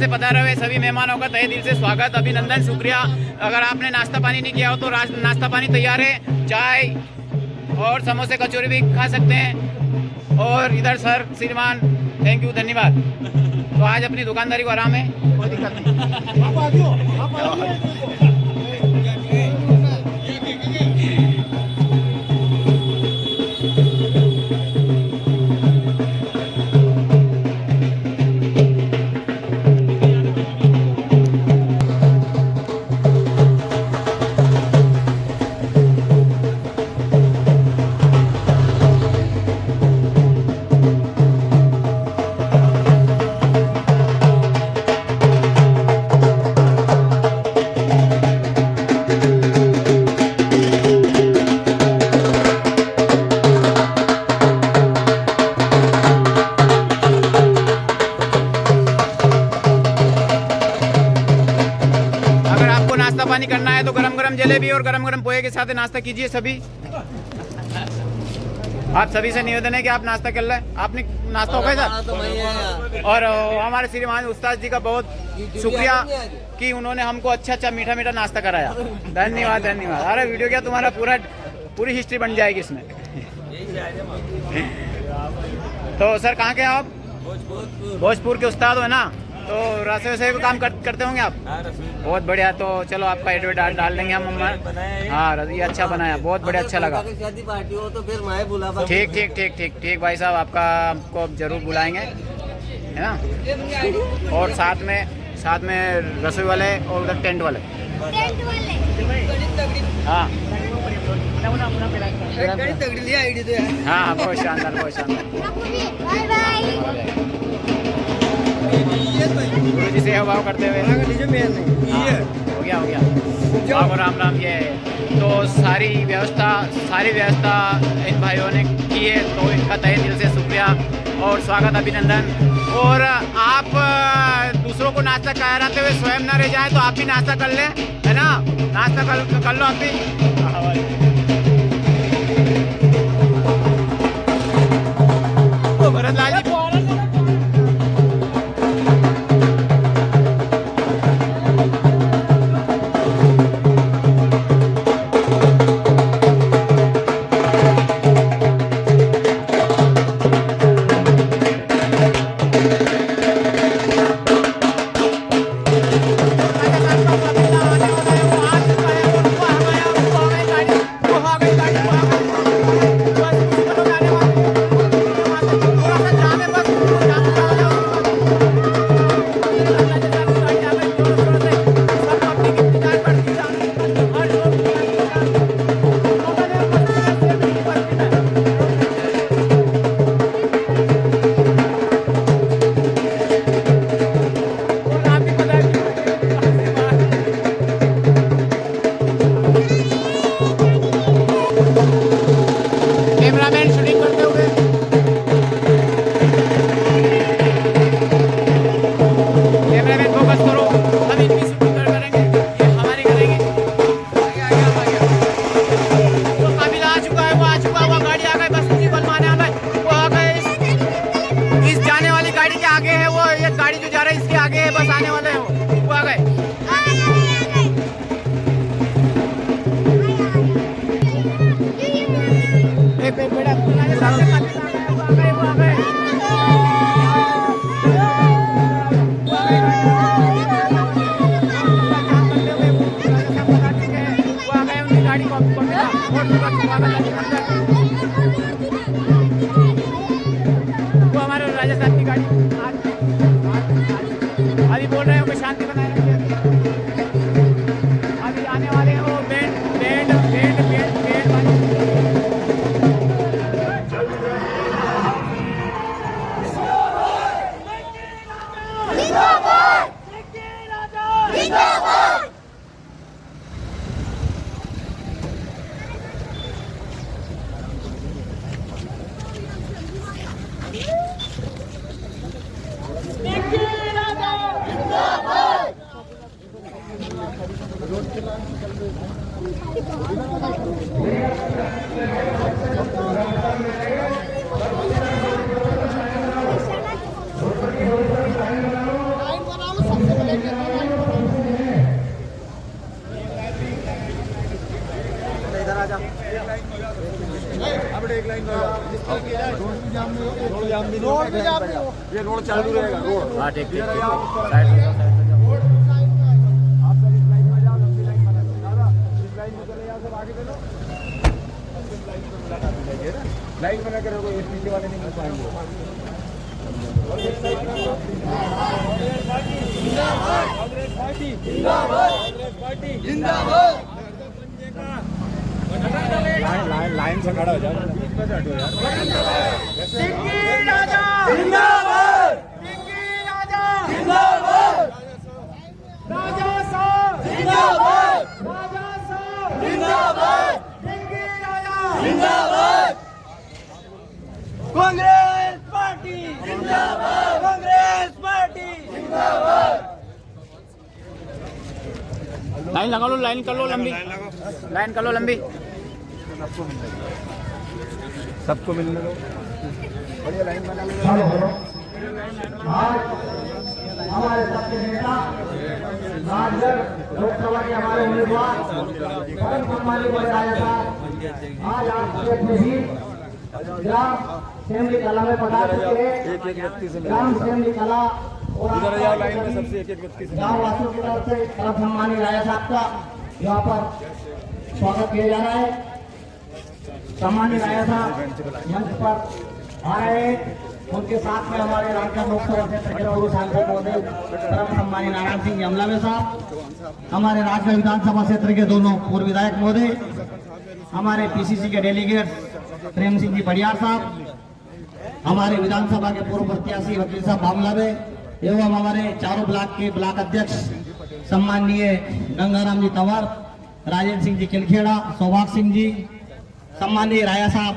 से पधारे हुए सभी मेहमानों का तहे दिल से स्वागत, अभिनंदन, शुक्रिया। अगर आपने नाश्ता पानी नहीं किया हो तो नाश्ता पानी तैयार है, चाय और समोसे कचौरी भी खा सकते हैं। और इधर सर श्रीमान, थैंक यू, धन्यवाद। तो आज अपनी दुकानदारी को आराम है, कोई दिक्कत नहीं। नाश्ता पानी करना है तो गरम गरम जलेबी और गरम गरम पोहे के साथ नाश्ता कीजिए सभी। आप सभी से निवेदन है कि आप नाश्ता कर लें। आपने नाश्ता हो गया सर? और हमारे श्रीमान उस्ताद जी का बहुत शुक्रिया कि उन्होंने हमको अच्छा मीठा मीठा नाश्ता कराया। धन्यवाद धन्यवाद। अरे वीडियो क्या तुम्हारा पूरी हिस्ट्री बन जाएगी इसमें। तो सर कहाँ के हैं आप? भोजपुर के उस्ताद हो ना, तो रसोई वसोई का काम करते होंगे आप? बहुत बढ़िया। तो चलो आपका एडवर्ट डाल देंगे हम। हाँ ये अच्छा बनाया, बहुत बढ़िया, अच्छा लगा। शादी पार्टी हो तो फिर मैं बुला। ठीक ठीक ठीक ठीक ठीक भाई साहब, आपको जरूर बुलाएंगे, है ना। और साथ में रसोई वाले और उधर टेंट वाले। हाँ हाँ बहुत शानदार, बहुत शानदार। गुरु जी से भाव करते हुए हो गया बाबू राम राम। ये तो सारी व्यवस्था इन भाइयों ने की है, तो इनका तहे दिल से शुक्रिया और स्वागत, अभिनंदन। और आप दूसरों को नाश्ता कराते हुए स्वयं न रह जाए तो आप भी नाश्ता कर लें, है ना। नाश्ता कर लो आप भी। भरतलाल जी वो हमारे राजस्थान की गाड़ी अभी बोल रहे हैं कि शांति बनाए रखिए। अभी आने वाले हैं वो बैंड ये रोड चालू रहेगा रोड। हाँ ठीक ठीक साइड हो जाओ, साइड हो जाओ। आप सब इस लाइन में जाओ, लंबी लाइन बना दो। दादा इस लाइन में चले जाओ, सब आगे चलो। लाइन बना कर रखो, ये पीछे वाले नहीं मिल पाएंगे। लाइन से खड़ा हो जाओ, बीच में से हटो यार। कांग्रेस पार्टी जिंदाबाद, कांग्रेस पार्टी जिंदाबाद। लाइन लगा लो, लाइन कर लो लंबी, लाइन कर लो लंबी। सबको मिलने दो, बढ़िया लाइन बना लो। आज हमारे सबके नेता राजगढ़ लोकसभा के हमारे उम्मीदवार पवन कुमारी बड़ाया साहब आज आपके में ही ग्राम सेमली कला में पधार चुके हैं। एक एक व्यक्ति से ग्राम सेमली कला और इधर जाओ, लाइन में सबसे एक एक व्यक्ति से। गाँव वासियों की तरफ से तरफ सम्मानी राजा साहब का यहाँ पर स्वागत किया जा रहा है। सम्मानी राजा साहब मंच पर आ रहे हैं, उनके साथ में हमारे राजगढ़ लोकसभा क्षेत्र के पूर्व सांसद महोदय परम सम्मानी नारायण सिंह यमलावे साहब, हमारे राजगढ़ विधानसभा क्षेत्र के दोनों पूर्व विधायक महोदय, हमारे पीसीसी के डेलीगेट प्रेम सिंह जी पडियार साहब, हमारे विधानसभा के पूर्व प्रत्याशी वकील साहब बामलावे एवं हमारे चारों ब्लॉक के ब्लॉक अध्यक्ष सम्माननीय गंगाराम जी तंवर, राजेंद्र सिंह जी किलखेड़ा, सौभाग सिंह जी, सम्माननीय राया साहब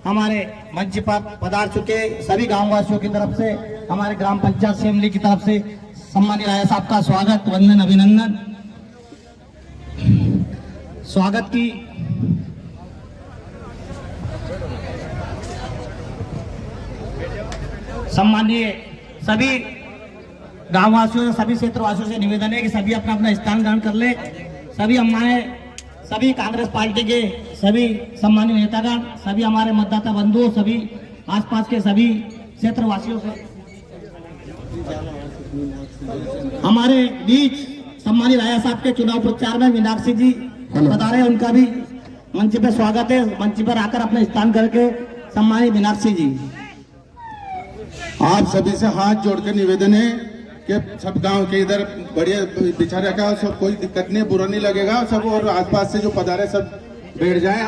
हमारे मंच पर पधार चुके। सभी गांव वासियों की तरफ से, हमारे ग्राम पंचायत सेमली की तरफ से सम्माननीय राया साहब का स्वागत, वंदन, अभिनंदन। स्वागत की सम्माननीय सभी गांव वासियों से, सभी क्षेत्र वासियों से निवेदन है कि सभी अपना अपना स्थान ग्रहण कर ले। सभी हमारे सभी कांग्रेस पार्टी के सभी सम्मानित नेतागण, सभी हमारे मतदाता बंधु, सभी आसपास के सभी क्षेत्र वासियों से हमारे बीच सम्मानित राया साहब के चुनाव प्रचार में मीनाक्षी जी बता रहे हैं, उनका भी मंच पे स्वागत है। मंच पर आकर अपना स्थान करके सम्मानित मीनाक्षी जी। आप सभी से हाथ जोड़कर निवेदन है कि सब गांव के इधर बढ़िया बिछा रखा है, सब कोई दिक्कत नहीं, बुरा नहीं लगेगा सब, और आसपास से जो पधारे सब बैठ जाएं।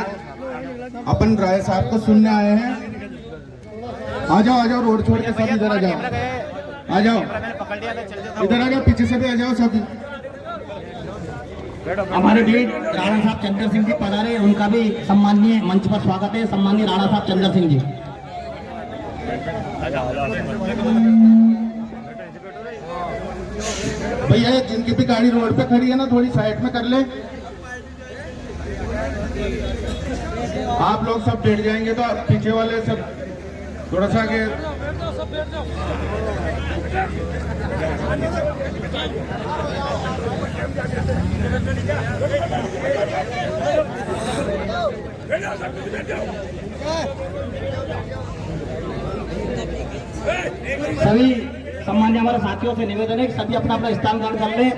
अपन राय साहब को सुनने आए हैं। आ जाओ रोड छोड़ के सब इधर आ जाओ, आ जाओ इधर आ जाओ, पीछे से भी आ जाओ सब। हमारे बीच राणा साहब चंद्र सिंह जी पधारे, उनका भी सम्माननीय मंच पर स्वागत है। सम्माननीय राणा साहब चंद्र सिंह जी। भैया जिनकी भी गाड़ी रोड पे खड़ी है ना, थोड़ी साइड में कर ले। आप लोग सब बैठ जाएंगे तो पीछे वाले सब थोड़ा सा आगे। सभी सम्मान्य हमारे साथियों से निवेदन है कि सभी अपना अपना स्थान ग्रहण कर ले,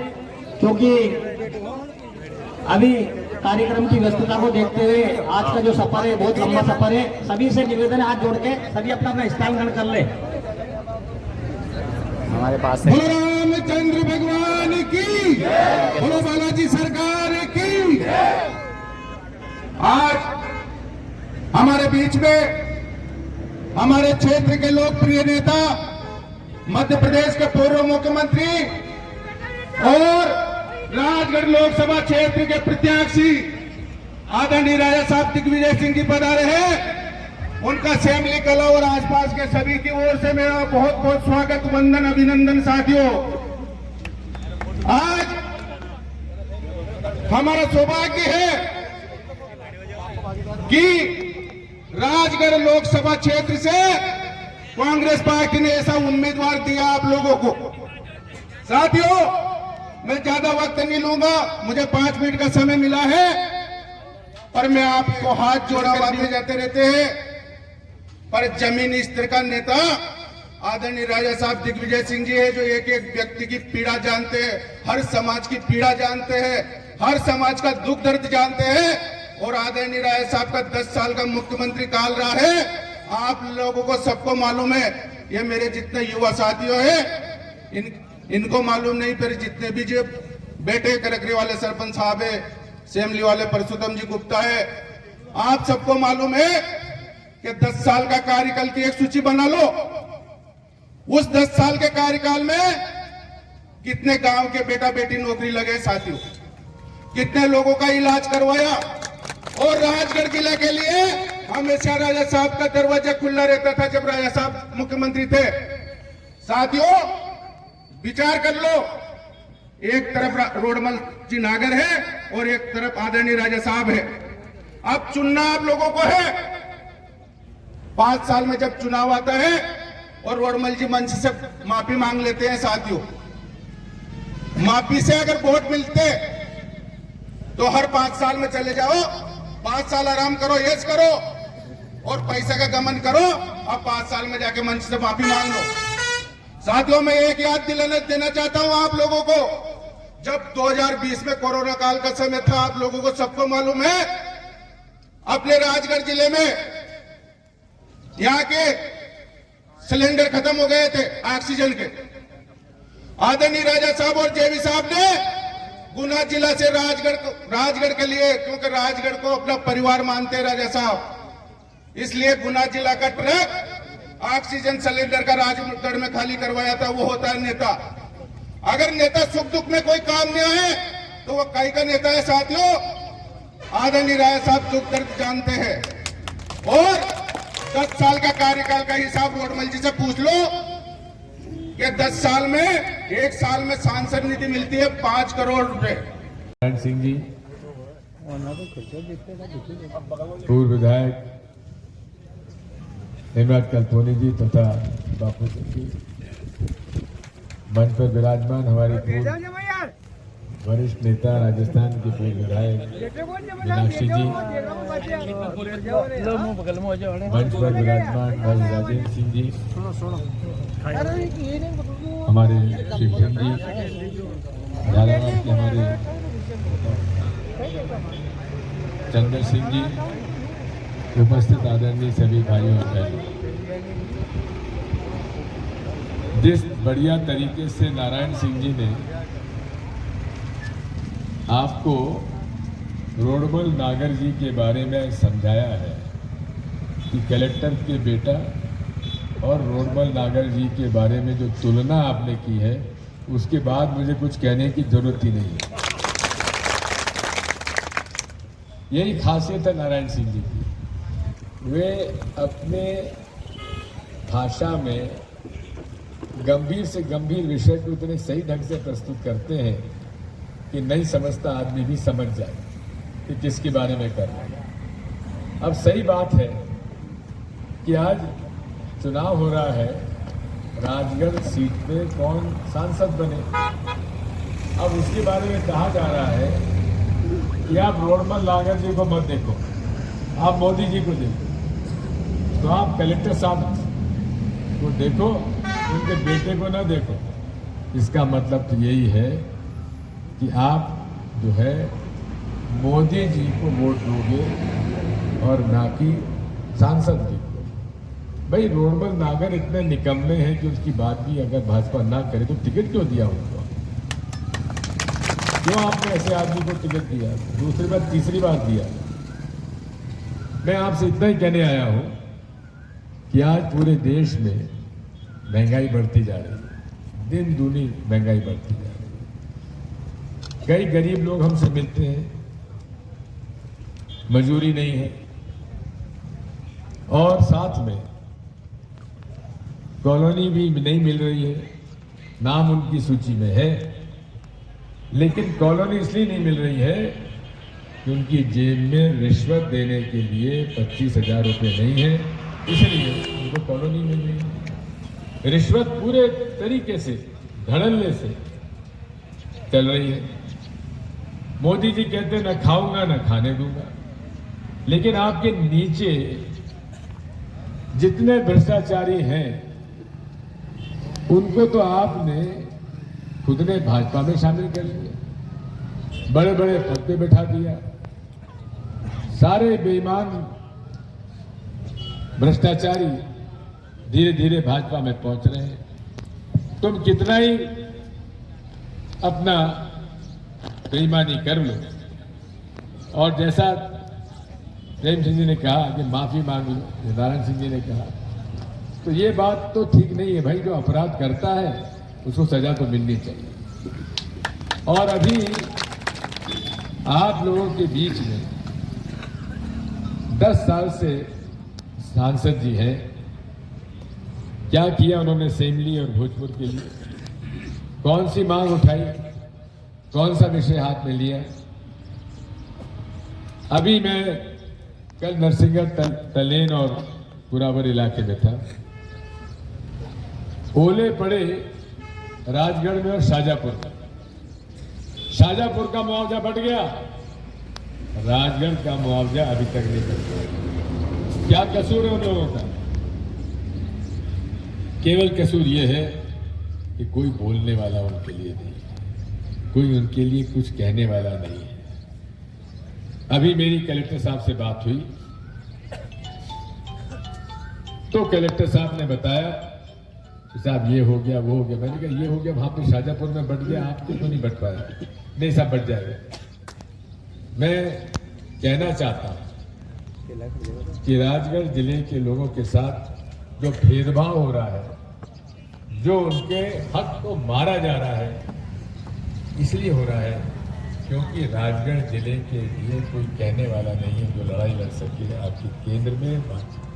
क्योंकि अभी कार्यक्रम की व्यस्तता को देखते हुए आज का जो सफर है बहुत लंबा सफर है। सभी से निवेदन है हाथ जोड़ के सभी अपना अपना स्थान ग्रहण कर ले। हमारे पास बोलो रामचंद्र भगवान की, बोलो बालाजी सरकार की। आज हमारे बीच में हमारे क्षेत्र के लोकप्रिय नेता, मध्य प्रदेश के पूर्व मुख्यमंत्री और राजगढ़ लोकसभा क्षेत्र के प्रत्याशी आदरणीय राजा साहब दिग्विजय सिंह जी पधारे हैं। उनका सेमली कला और आसपास के सभी की ओर से मेरा बहुत बहुत स्वागत, वंदन, अभिनंदन। साथियों, आज हमारा सौभाग्य है कि राजगढ़ लोकसभा क्षेत्र से कांग्रेस पार्टी ने ऐसा उम्मीदवार दिया आप लोगों को। साथियों, मैं ज्यादा वक्त नहीं लूंगा, मुझे 5 मिनट का समय मिला है। और मैं आपको हाथ जोड़ा बातें जाते रहते हैं, पर जमीनी स्तर का नेता आदरणीय राजा साहब दिग्विजय सिंह जी है, जो एक एक व्यक्ति की पीड़ा जानते हैं, हर समाज की पीड़ा जानते हैं, हर समाज का दुख दर्द जानते हैं। और आदरणीय राजा साहब का 10 साल का मुख्यमंत्री काल रहा है। आप लोगों को सबको मालूम है, ये मेरे जितने युवा साथियों हैं इनको मालूम नहीं, फिर जितने भी जो बेटे करकरी वाले सरपंच साहब है, सेमली वाले परशुतम जी गुप्ता है, आप सबको मालूम है कि 10 साल का कार्यकाल की एक सूची बना लो। उस 10 साल के कार्यकाल में कितने गांव के बेटा बेटी नौकरी लगे साथियों, कितने लोगों का इलाज करवाया। और राजगढ़ किला के लिए हमेशा राजा साहब का दरवाजा खुला रहता था जब राजा साहब मुख्यमंत्री थे। साथियों विचार कर लो, एक तरफ रोडमल जी नागर है और एक तरफ आदरणीय राजा साहब है। अब चुनना आप लोगों को है। 5 साल में जब चुनाव आता है और रोडमल जी मंच से माफी मांग लेते हैं साथियों, माफी से अगर वोट मिलते तो हर 5 साल में चले जाओ, 5 साल आराम करो, यश करो और पैसे का गमन करो, अब 5 साल में जाके मंच से माफी मांग लो। साथियों मैं एक याद दिलाना देना चाहता हूं आप लोगों को, जब 2020 में कोरोना काल का समय था, आप लोगों को सबको मालूम है, अपने राजगढ़ जिले में यहां के सिलेंडर खत्म हो गए थे ऑक्सीजन के। आदरणीय राजा साहब और जेवी साहब ने गुना जिला से राजगढ़ के लिए, क्योंकि राजगढ़ को अपना परिवार मानते हैं राजा साहब, इसलिए गुना जिला का ट्रक ऑक्सीजन सिलेंडर का राजगढ़ में खाली करवाया था। वो होता है नेता। अगर नेता सुख दुख में कोई काम नहीं आए तो वो कई का नेता है साथियों। आदरणीय राजा साहब सुख दर्द जानते हैं। और 10 साल का कार्यकाल का हिसाब रोडमल जी से पूछ लो कि 10 साल में, 1 साल में सांसद निधि मिलती है 5 करोड़ रुपए। नारायण सिंह जी, पूर्व विधायक हेमराज कल्पोनी जी तथा बापू जी, मंच पर विराजमान हमारे पूर्व वरिष्ठ नेता राजस्थान के पूर्व विधायक मीनाक्षी जी, मंच पर विराजमान भाई राजेंद्र सिंह जी, हमारे शिव सिंह जी, झालावाड़ के हमारे चंद्र सिंह जी, उपस्थित आदरणीय सभी भाइयों और बहनों, जिस बढ़िया तरीके से नारायण सिंह जी ने आपको रोडमल नागर जी के बारे में समझाया है कि कलेक्टर के बेटा और रोडमल नागर जी के बारे में जो तुलना आपने की है, उसके बाद मुझे कुछ कहने की जरूरत ही नहीं है। यही खासियत है नारायण सिंह जी की। वे अपने भाषा में गंभीर से गंभीर विषय को इतने सही ढंग से प्रस्तुत करते हैं कि नहीं समझता आदमी भी समझ जाए कि किसके बारे में कर रहे हैं। अब सही बात है कि आज चुनाव हो रहा है, राजगढ़ सीट पे कौन सांसद बने। अब उसके बारे में कहा जा रहा है कि आप रोडमल नागर जी को मत देखो, आप मोदी जी को देखो। तो आप कलेक्टर साहब को देखो, उनके बेटे को ना देखो। इसका मतलब तो यही है कि आप जो है मोदी जी को वोट दोगे और ना कि सांसद जी को। भाई रोडमल नागर इतने निकम्मे हैं कि उसकी बात भी अगर भाजपा ना करे तो टिकट क्यों दिया उनको? क्यों आपने ऐसे आदमी को टिकट दिया? दूसरी बात, तीसरी बात दिया। मैं आपसे इतना ही कहने आया हूं कि आज पूरे देश में महंगाई बढ़ती जा रही है, दिन दूनी महंगाई बढ़ती जा रही है। कई गरीब लोग हमसे मिलते हैं, मजदूरी नहीं है और साथ में कॉलोनी भी नहीं मिल रही है। नाम उनकी सूची में है, लेकिन कॉलोनी इसलिए नहीं मिल रही है कि उनकी जेब में रिश्वत देने के लिए 25,000 रुपये नहीं है, इसलिए उनको कॉलोनी मिल रही है। रिश्वत पूरे तरीके से धड़ल्ले से चल रही है। मोदी जी कहते हैं न खाऊंगा न खाने दूंगा, लेकिन आपके नीचे जितने भ्रष्टाचारी हैं उनको तो आपने खुद ने भाजपा में शामिल कर लिया, बड़े बड़े पद पे बैठा दिया। सारे बेईमान भ्रष्टाचारी धीरे धीरे भाजपा में पहुंच रहे हैं। तुम कितना ही अपना बेईमानी कर लो, और जैसा प्रेम सिंह जी ने कहा कि माफी मांग लो, नारायण सिंह जी ने कहा, तो ये बात तो ठीक नहीं है भाई। जो अपराध करता है उसको सजा तो मिलनी चाहिए। और अभी आप लोगों के बीच में 10 साल से सांसद जी हैं। क्या किया उन्होंने सेमली और भोजपुर के लिए? कौन सी मांग उठाई? कौन सा विषय हाथ में लिया? अभी मैं कल नरसिंहगढ़, तलेन और पुरावर इलाके में था। ओले पड़े राजगढ़ में और शाजापुर में। शाजापुर का मुआवजा बढ़ गया, राजगढ़ का मुआवजा अभी तक नहीं बढ़ गया। क्या कसूर है उन लोगों का? केवल कसूर यह है कि कोई बोलने वाला उनके लिए नहीं है, कोई उनके लिए कुछ कहने वाला नहीं है। अभी मेरी कलेक्टर साहब से बात हुई तो कलेक्टर साहब ने बताया कि साहब ये हो गया, वो हो गया। मैंने कहा ये हो गया, वहां पे शाजापुर में बढ़ गया, आपको तो नहीं बढ़ पाया। नहीं साहब बढ़ जाएगा। मैं कहना चाहता हूं कि राजगढ़ जिले के लोगों के साथ जो भेदभाव हो रहा है, जो उनके हक को मारा जा रहा है, इसलिए हो रहा है क्योंकि राजगढ़ जिले के लिए कोई कहने वाला नहीं है जो लड़ाई लड़ सके आपके केंद्र में,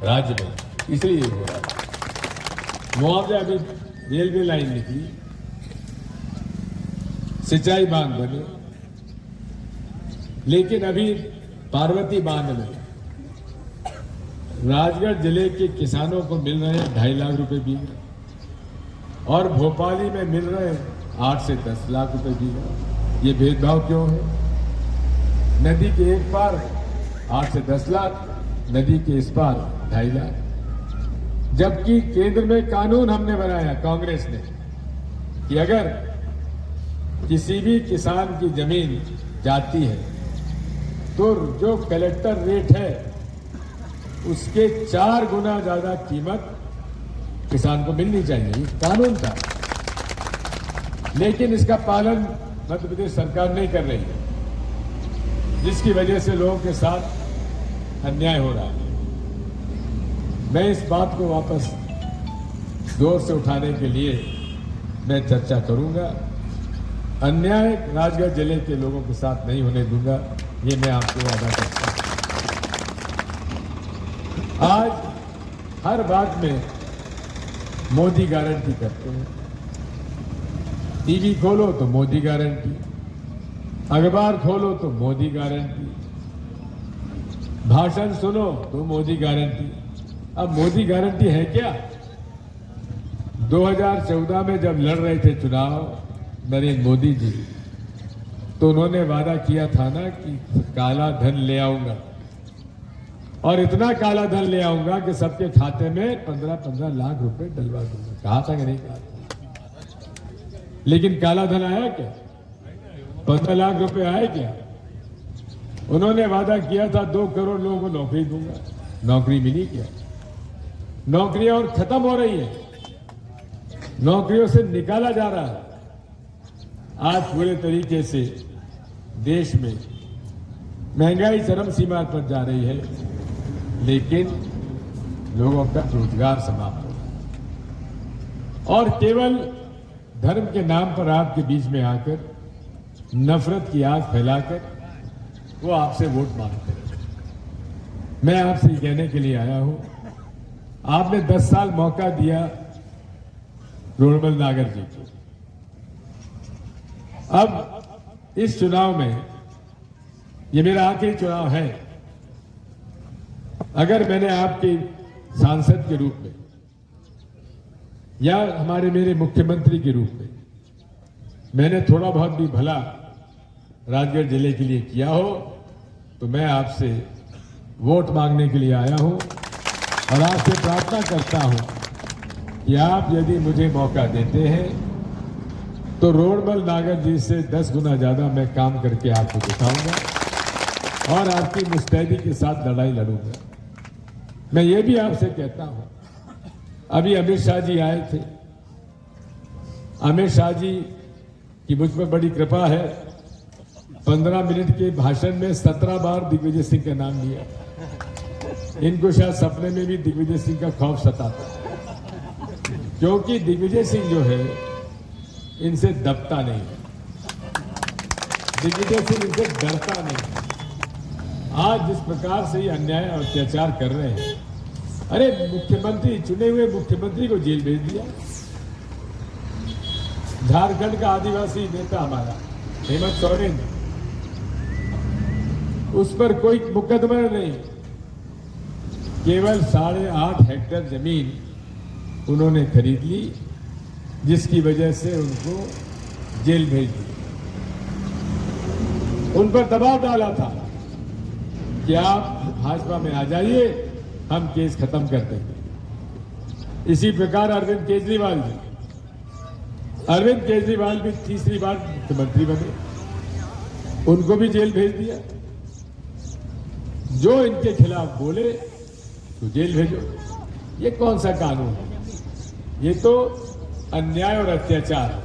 राज्य में, इसलिए हो रहा है। मुआवजा अभी रेलवे लाइन निकली, सिंचाई बांध बने, लेकिन अभी पार्वती बांध में राजगढ़ जिले के किसानों को मिल रहे हैं 2.5 लाख रुपए बीघा और भोपाली में मिल रहे हैं 8 से 10 लाख रुपए बीघा। ये भेदभाव क्यों है? नदी के एक पार 8 से 10 लाख, नदी के इस पार 2.5 लाख। जबकि केंद्र में कानून हमने बनाया कांग्रेस ने कि अगर किसी भी किसान की जमीन जाती है तो जो कलेक्टर रेट है उसके 4 गुना ज्यादा कीमत किसान को मिलनी चाहिए। ये कानून था, लेकिन इसका पालन मध्य प्रदेश सरकार नहीं कर रही है, जिसकी वजह से लोगों के साथ अन्याय हो रहा है। मैं इस बात को वापस जोर से उठाने के लिए मैं चर्चा करूंगा। अन्याय राजगढ़ जिले के लोगों के साथ नहीं होने दूंगा, ये मैं आपको वादा करता हूं। आज हर बात में मोदी गारंटी करते हैं। टीवी खोलो तो मोदी गारंटी, अखबार खोलो तो मोदी गारंटी, भाषण सुनो तो मोदी गारंटी। अब मोदी गारंटी है क्या? 2014 में जब लड़ रहे थे चुनाव नरेंद्र मोदी जी, तो उन्होंने वादा किया था ना कि काला धन ले आऊंगा और इतना काला धन ले आऊंगा कि सबके खाते में 15-15 लाख रुपए डलवा दूंगा। कहा था कि नहीं कहा था? लेकिन काला धन आया क्या? 15 लाख रुपए आए क्या? उन्होंने वादा किया था 2 करोड़ लोगों को नौकरी दूंगा, नौकरी मिली क्या? नौकरियां और खत्म हो रही है, नौकरियों से निकाला जा रहा है। आज पूरे तरीके से देश में महंगाई चरम सीमा पर जा रही है, लेकिन लोगों का रोजगार समाप्त हो रहा है। और केवल धर्म के नाम पर आपके बीच में आकर नफरत की आग फैलाकर वो आपसे वोट मांगते हैं। मैं आपसे ये कहने के लिए आया हूं, आपने 10 साल मौका दिया रोडमल नागर जी को। अब इस चुनाव में, ये मेरा आखिरी चुनाव है, अगर मैंने आपके सांसद के रूप में या मेरे मुख्यमंत्री के रूप में मैंने थोड़ा बहुत भी भला राजगढ़ जिले के लिए किया हो, तो मैं आपसे वोट मांगने के लिए आया हूं और आपसे प्रार्थना करता हूं कि आप यदि मुझे मौका देते हैं तो रोडमल नागर जी से 10 गुना ज्यादा मैं काम करके आपको दिखाऊंगा और आपकी मुस्तैदी के साथ लड़ाई लड़ूंगा। मैं ये भी आपसे कहता हूं, अभी अमित शाह जी आए थे। अमित शाह जी की मुझ पर बड़ी कृपा है, 15 मिनट के भाषण में 17 बार दिग्विजय सिंह का नाम लिया। इनको शायद सपने में भी दिग्विजय सिंह का खौफ सताता, क्योंकि दिग्विजय सिंह जो है इनसे दबता नहीं है, दिग्विजय सिंह इनसे डरता नहीं है। आज जिस प्रकार से ये अन्याय और अत्याचार कर रहे हैं, अरे मुख्यमंत्री, चुने हुए मुख्यमंत्री को जेल भेज दिया। झारखंड का आदिवासी नेता हमारा हेमंत सोरेन, उस पर कोई मुकदमा नहीं, केवल 8.5 हेक्टेयर जमीन उन्होंने खरीद ली, जिसकी वजह से उनको जेल भेज दिया। उन पर दबाव डाला था कि आप भाजपा में आ जाइए, हम केस खत्म कर देंगे। इसी प्रकार अरविंद केजरीवाल भी तीसरी बार मुख्यमंत्री बने, उनको भी जेल भेज दिया। जो इनके खिलाफ बोले तो जेल भेजो। ये कौन सा कानून है? ये तो अन्याय और अत्याचार है।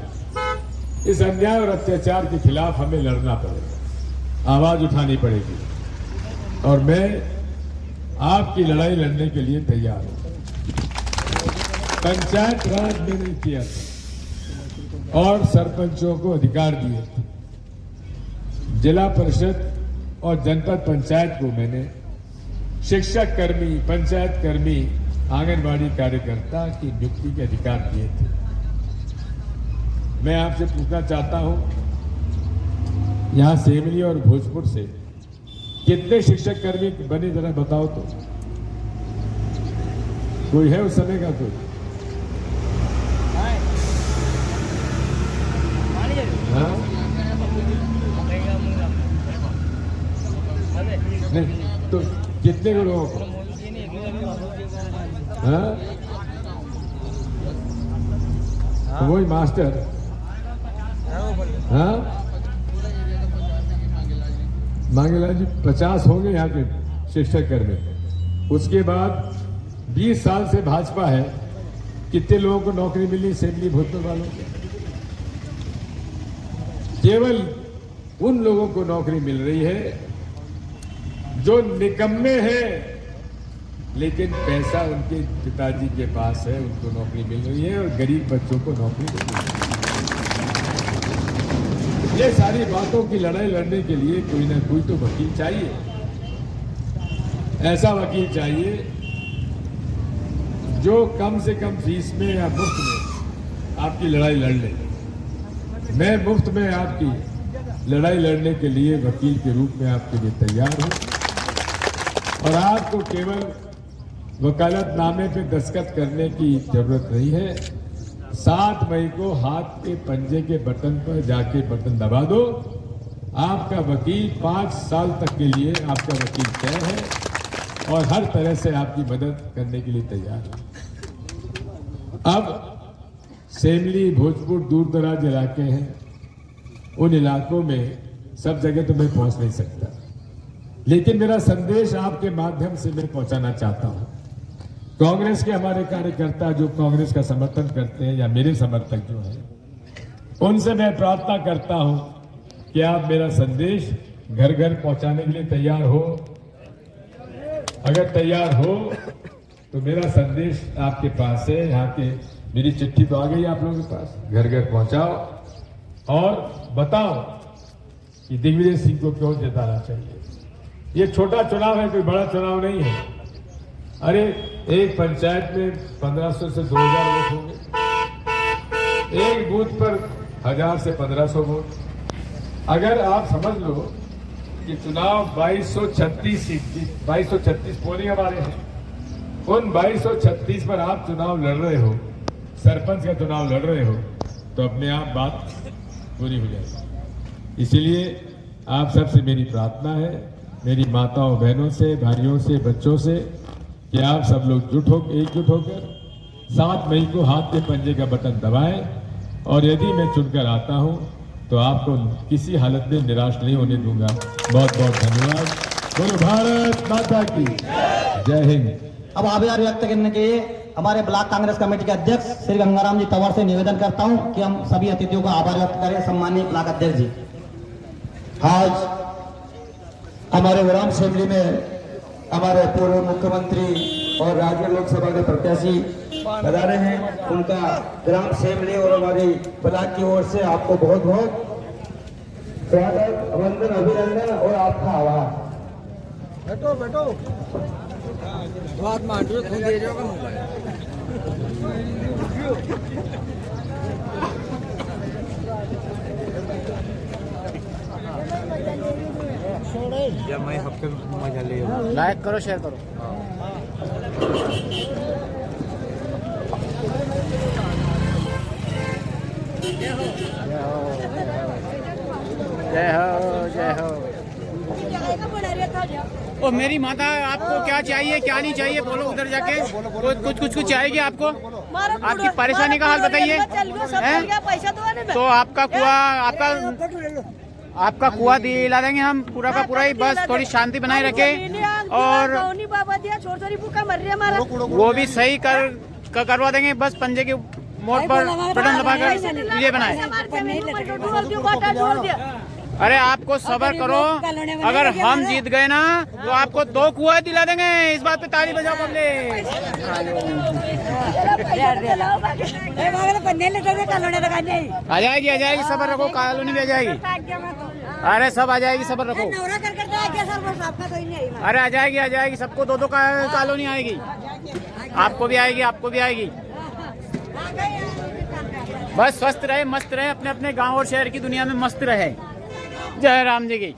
इस अन्याय और अत्याचार के खिलाफ हमें लड़ना पड़ेगा, आवाज उठानी पड़ेगी, और मैं आपकी लड़ाई लड़ने के लिए तैयार हूं। पंचायत राज मैंने किया था और सरपंचों को अधिकार दिए थे। जिला परिषद और जनपद पंचायत को मैंने शिक्षक कर्मी, पंचायत कर्मी, आंगनबाड़ी कार्यकर्ता की नियुक्ति के अधिकार दिए थे। मैं आपसे पूछना चाहता हूं, यहां सेमली और भोजपुर से कितने शिक्षक कर्मी बने, जरा बताओ तो। कोई है उस समय का? कोई? हाँ? नहीं तो कितने लोगों को? हाँ? वही मास्टर। हाँ? मांगेलाल जी 50 होंगे यहाँ के शिक्षक कर्मी। उसके बाद 20 साल से भाजपा है, कितने लोगों को नौकरी मिली सेमली भोजपुर वालों को? केवल उन लोगों को नौकरी मिल रही है जो निकम्मे हैं, लेकिन पैसा उनके पिताजी के पास है, उनको नौकरी मिल रही है, और गरीब बच्चों को नौकरी नहीं मिल रही है। ये सारी बातों की लड़ाई लड़ने के लिए कोई ना कोई तो वकील चाहिए। ऐसा वकील चाहिए जो कम से कम फीस में या मुफ्त में आपकी लड़ाई लड़ ले। मैं मुफ्त में आपकी लड़ाई लड़ने के लिए वकील के रूप में आपके लिए तैयार हूं, और आपको केवल वकालतनामे पे दस्तखत करने की जरूरत नहीं है। 7 मई को हाथ के पंजे के बटन पर जाके बटन दबा दो, आपका वकील 5 साल तक के लिए आपका वकील तय है और हर तरह से आपकी मदद करने के लिए तैयार है। अब सेमली, भोजपुर दूर दराज इलाके हैं, उन इलाकों में सब जगह तो मैं पहुंच नहीं सकता, लेकिन मेरा संदेश आपके माध्यम से मैं पहुंचाना चाहता हूं। कांग्रेस के हमारे कार्यकर्ता जो कांग्रेस का समर्थन करते हैं, या मेरे समर्थक जो हैं, उनसे मैं प्रार्थना करता हूं कि आप मेरा संदेश घर घर पहुंचाने के लिए तैयार हो। अगर तैयार हो तो मेरा संदेश आपके पास है, यहाँ के मेरी चिट्ठी तो आ गई आप लोगों के पास, घर घर पहुंचाओ और बताओ कि दिग्विजय सिंह को क्यों जिताना चाहिए। ये छोटा चुनाव है, कोई बड़ा चुनाव नहीं है। अरे एक पंचायत में 1500 से 2000 वोट होंगे, एक बूथ पर 1000 से 1500 वोट। अगर आप समझ लो कि चुनाव 2236 पोलिंग हमारे हैं, उन 2236 पर आप चुनाव लड़ रहे हो, सरपंच का चुनाव लड़ रहे हो, तो अपने आप बात पूरी हो जाएगी। इसीलिए आप सबसे मेरी प्रार्थना है मेरी माताओं बहनों से, भाइयों से, बच्चों से कि आप सब लोग एकजुट होकर 7 मई को हाथ के पंजे का बटन दबाएं और यदि मैं चुनकर आता हूं तो आपको किसी हालत में निराश नहीं होने दूंगा। बहुत बहुत धन्यवाद। बोलो भारत माता की जय हिंद। अब आभार व्यक्त करने के लिए हमारे ब्लॉक कांग्रेस कमेटी के अध्यक्ष श्री गंगाराम जी तंवर से निवेदन करता हूं कि हम सभी अतिथियों का आभार व्यक्त करें। सम्माननीय ब्लॉक अध्यक्ष जी, आज हमारे ग्राम असेंबली में हमारे पूर्व मुख्यमंत्री और राज्य लोकसभा के प्रत्याशी पधारे हैं। उनका ग्राम असेंबली और हमारी ब्लॉक की ओर से आपको बहुत बहुत स्वागत, वंदन, अभिनंदन और आपका आभार। बैठो बैठो बात मान दो, खुद दे जाओ मोबाइल। जब मैं हफ्ते में मजा ले लाइक करो, शेयर करो। जय हो जय हो। ओ मेरी माता, आपको क्या चाहिए क्या नहीं चाहिए बोलो, उधर जाके कुछ चाहिए आपको। आपकी परेशानी का हाल बताइए। तो आपका कुआ दिला देंगे हम पूरा का पूरा ही, बस थोड़ी शांति बनाए रखे और वो भी सही करवा देंगे। बस पंजे के मोड़ पर बटन दबाकर ये बनाए। अरे आपको सब्र करो, अगर हम जीत गए ना तो आपको 2 कुआ दिला देंगे। इस बात पे ताली बजाओ पब्लिक। आ जाएगी, सब्र रखो, कॉलोनी भी आ जाएगी। अरे सब आ जाएगी, सब्र रखो। अरे आ जाएगी, सबको 2-2 कॉलोनी आएगी। आपको भी आएगी। बस स्वस्थ रहे, मस्त रहे, अपने अपने गांव और शहर की दुनिया में मस्त रहे। जय राम जी की।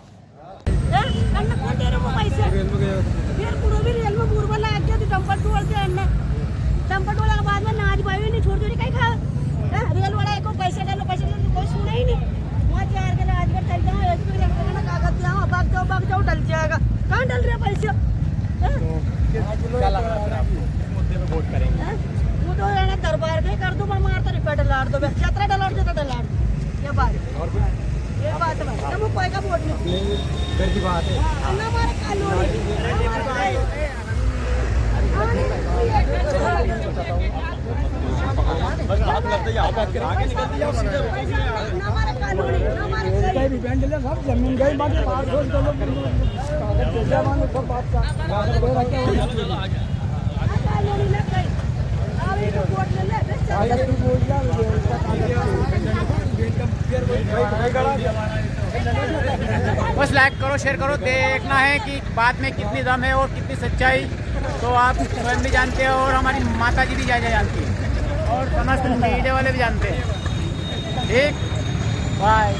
डल जाएगा, कहाँ डल रहे पैसे? क्या लग रहा है आपको मुद्दे पे वोट करेंगे? वो तो है दरबार के कर दो, मारता रिपेट डलार दो, यात्रा डलार देता डलार ये बात है। वो कोई का वोट नहीं फिर की बात है ना हमारे कानूनी बस हाथ लगते ही आगे निकलते जाओ सीधे ना हमारे कानूनी ना हमारे कई भी बैंड ले सब जमीन गई बाकी 500 चलो कागज पैसा मांगो सब बात का कानूनी ना कहीं अभी तो वोट ले ले कागज तू बोल जा इसका कागज बस लाइक करो, शेयर करो। देखना है कि बात में कितनी दम है और कितनी सच्चाई, तो आप स्वयं भी जानते हो और हमारी माता जी भी जानती है और समस्त मीडिया वाले भी जानते हैं। ठीक, बाय।